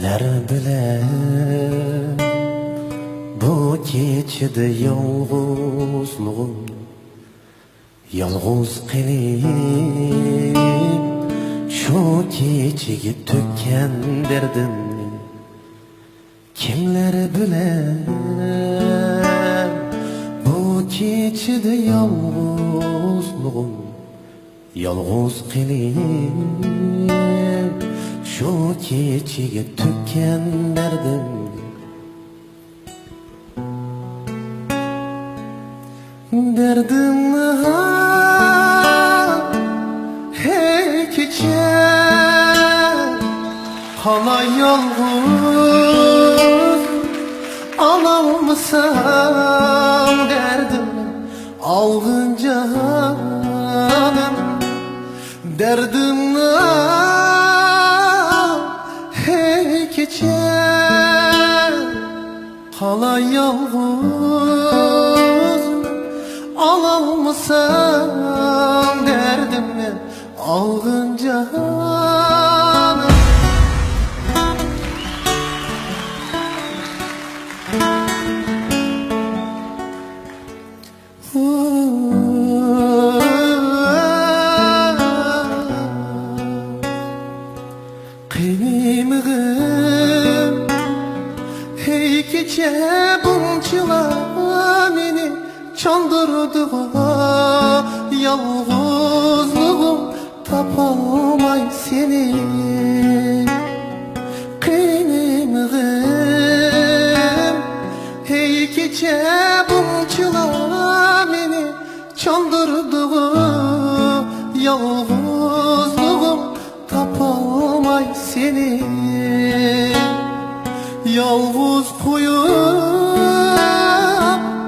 Kimler bilen bu keçide yalğızlığım Yalğız qilib şu keçige tökken derdimni Kimler bilen bu keçide yalğızlığım Yalğız qilib şu keçige tökken derdimni Derdimni hey keçe Hala yalğız alamısam derdimni Algın canım Derdimni hey keçe Hala yalğız alamısam derdimni Algın canım Kıymığım hey keçe bunçılar meni çandırdı Yalğızlığım tapamay seni Kıymığım hey keçe bunçılar meni çandırdı Yalğızlığım tapamay seni Yalğız koyup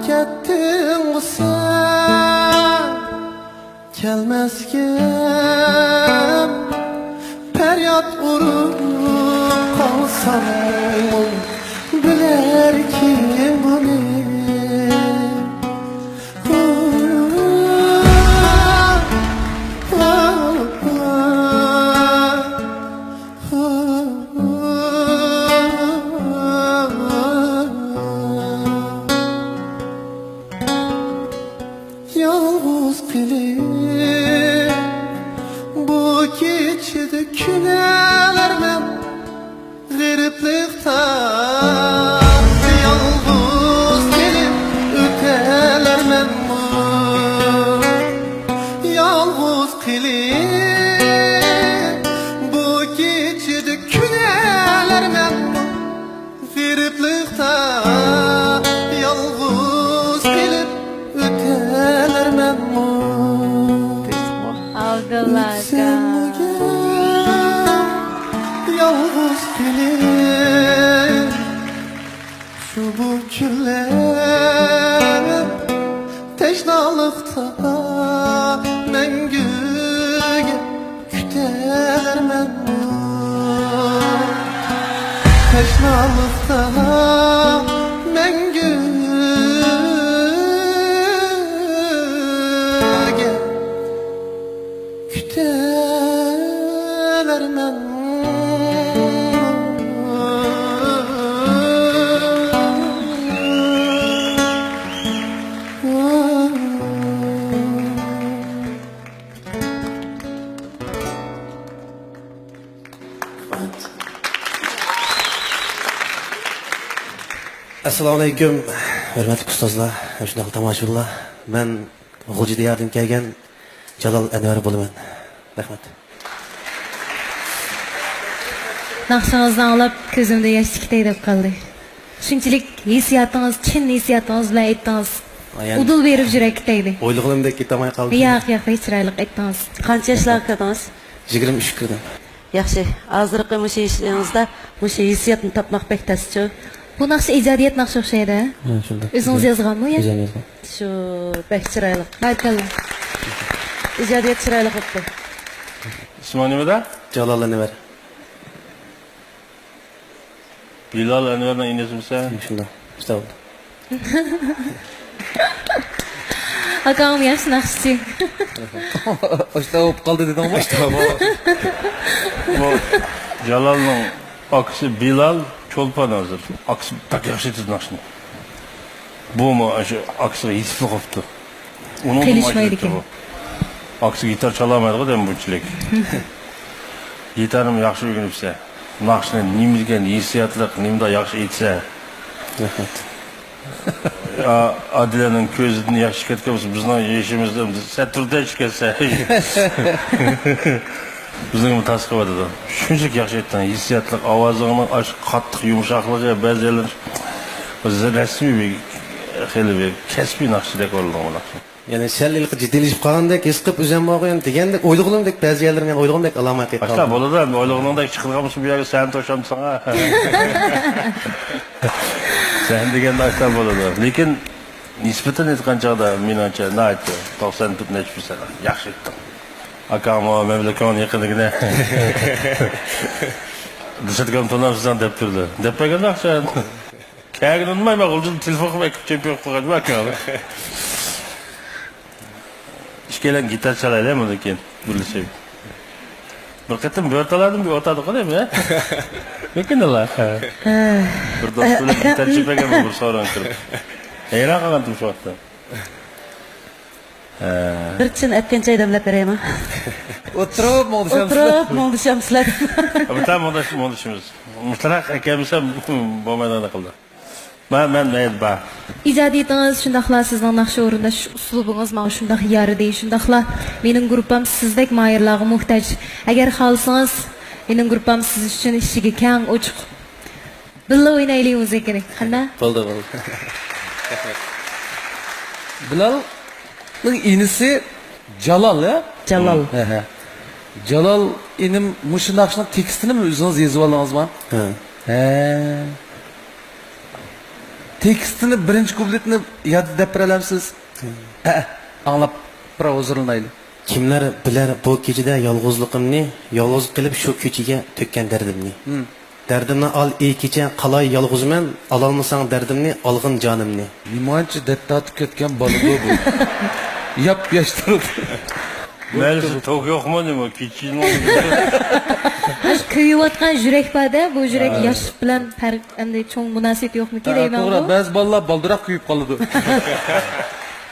kettin sen Gelmezken feryat vurup kalsam Biler kim bunu Yalğız qilib bu keçide künelermem G'iriblikdan yalğız qilib ötelermem Yalğız qilib bu keçide künelermem G'iriblikdan yalğız qilib ötelermem Algılarga Yalğız qilib şu bu günler Teşnalıqda məngüge kütelermem Teşnalıqda məngüge kütelermem Assalomu alaykum, hurmatli ustozlar, shunday tomoshabinlar. Men G'o'ji diyardan kelgan Jalol Anvar bo'laman. Rahmat. Naqshingizni anglab ko'zimda yosh chiqdi deb qoldi. Shunchalik hissiyotingiz, chin hissiyotingiz bilan aytdingiz. Udul berib yurak tegdi. O'ylig'imdek ketamay qoldi. Yo'q, chiroyli aytdingiz. Qancha yoshlarga kirdingiz? 23 kirdim. Yaxshi. Hozirgi mushu ishingizda mushu hissiyotni topmoq bek taschu. Bu naqsh ijodiyat naqshi o'xshaydi. Ha, shunday. O'zingiz yozganmi? O'zim yozgan. Shu bek chiroyli. Barakalloh. Ijodiyat chiroyli qilibdi. İsmi nimada? Jalol Anvar. Bilal Anvar'dan inezimsen. Shunday. Sağ ol. Akam yaxshi naqshchi. Oshta bo'lib qoldi dedingmi? Oshta Bu Jalal'ın Aksi Bilal Çolpan hazır. Aksi tak yaxşı tırnaqşını. Bu mu aksi yetişip qoptu. Qilishmaydi ekan. Aksi gitar çalamaydı da bu çilek. Gitarım yaxşı öğrenipse, naqshni nimilgan hissiyatliq, nimda yaxshi aytsa. Rahmat. Adilaning ko'zidan yaxshi ketgan bo'lsa, bizning yeyishimizda saturda chiqsa. Bizning tasqibada. Shunchalik yaxshi aytgan, hissiyatliq ovozingning ash qattiq yumshoqligi, ba'zi yerlar o'zi rasmiy bir kasbiy naqshidek o'rnatilgan. Yani sel ilk ciddileşip kalandak, eskip üzerine bakıyorum degende oyduğumdek bazı yerlerin ben oyduğumdek alamayıp kaldım. Başta boladan oyduğumdek çıkılgamışsın bir yere sen toşam sana. Sen degende açta boladan. Lekin nispeten etken çağda minança ne aytdı? 90 tut neçmiş sana. Yaxşı ettin. Akam o memleketin yakınlıkına. Dışarıdan tonamsızdan dep durdu. Depegen akşam. Kâgin unmay bak olcun telefon koyup çempiyon koyup bakalım. İşkelen gitar çalayla mı ki böyle şey. Bakıttım bir ortaladım bir ortadık değil mi? Mümkün Allah. Bir dost böyle gitar çipegen mi bir soran kırıp. Eyran kaldım şu vakta. Bir chin etken çay demlep bereyim. Oturup Molduşam sizlar. Ama tam oluşumuz. Mutlak ekemizse bu meydana kıldı. Ben neydi ben? İcadiyetingiz shundaqla sizning naqsh o'rindash uslubingiz mana shundaq yaridi, shundaqla mening gruppam sizdek mayirlarga muhtoj. Agar xohlasangiz, mening gruppam siz uchun eshigi keng, ochiq. Billa o'ynaylik ekan. Qanday? Bo'ldi. Bilal'ın inisi Jalal ya. Jalal. Jalal inim muşu nakşının tekstini mi özünüz yazıp aldınız mı? Tekstini birinci kubletini yad dep bilemsiz. Anlap bir huzurlanaylı. Kimler bilir bu gecede yalğızlıqımni, yalğız qilib şu ko'chaga tökkan dardimni. Dardimni al ey kecha qalay yalğızman, alolmasang dardimni, alg'in jonimni. Limonchi datta ketken balığı bu. Yap yaştırdı. Məlisi tok yok mu değil mi? Kiçiğin oldu. Kuyayotgan yurak bada, bu yurak yosh bilan farq endi cho'ng munosabat yo'qmi deyman bu. To'g'ri, ba'zi bolalar baldiroq kuyib qoladi.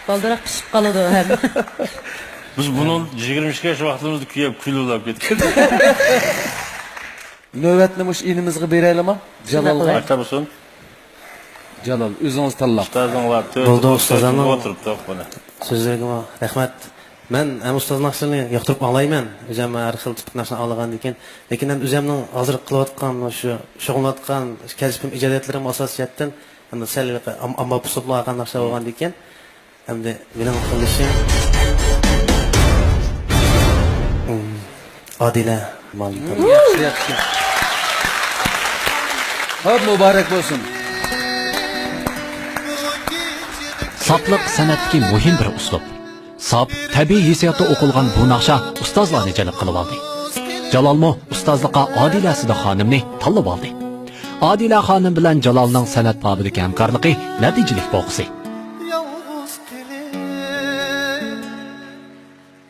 Baldırak pişip kaladı hem. Biz bunun 20 yaş vaqtimizda kuyib kulib ketdik. Növbətni muş inimizga beraylik mi? Jalalga. Aytarsın. Jalal, o'zingiz tanlab. Ustozinglar Bo'ldi, ustozlarning o'tiribdi mana. So'zlarga rahmat. Men ham ustoz naqshini yoqtirib anglayman. O'zim har xil tip naqshni olgan ekan, lekin men o'zimning hozir qilayotgan shu shug'ullanayotgan kasbim ijodiyatlarim asosiyatdan endi sal amma pusuqlagan naqshlar bo'lgan ekan. Endi mening qilishim Adila Malik. Yaxshi. Hop mübarek olsun. Saplık sanatdagi muhim bir uslub. Sap, tabiiy hissiyotda o'qilgan bu naqsha ustozlarni jalb qilib oldi. Jalolmo ustozlikqa Adila Sida xonimni tanlab oldi. Adila xonim bilan Jalolning san'at bobidagi hamkorligi natijali bo'ldi.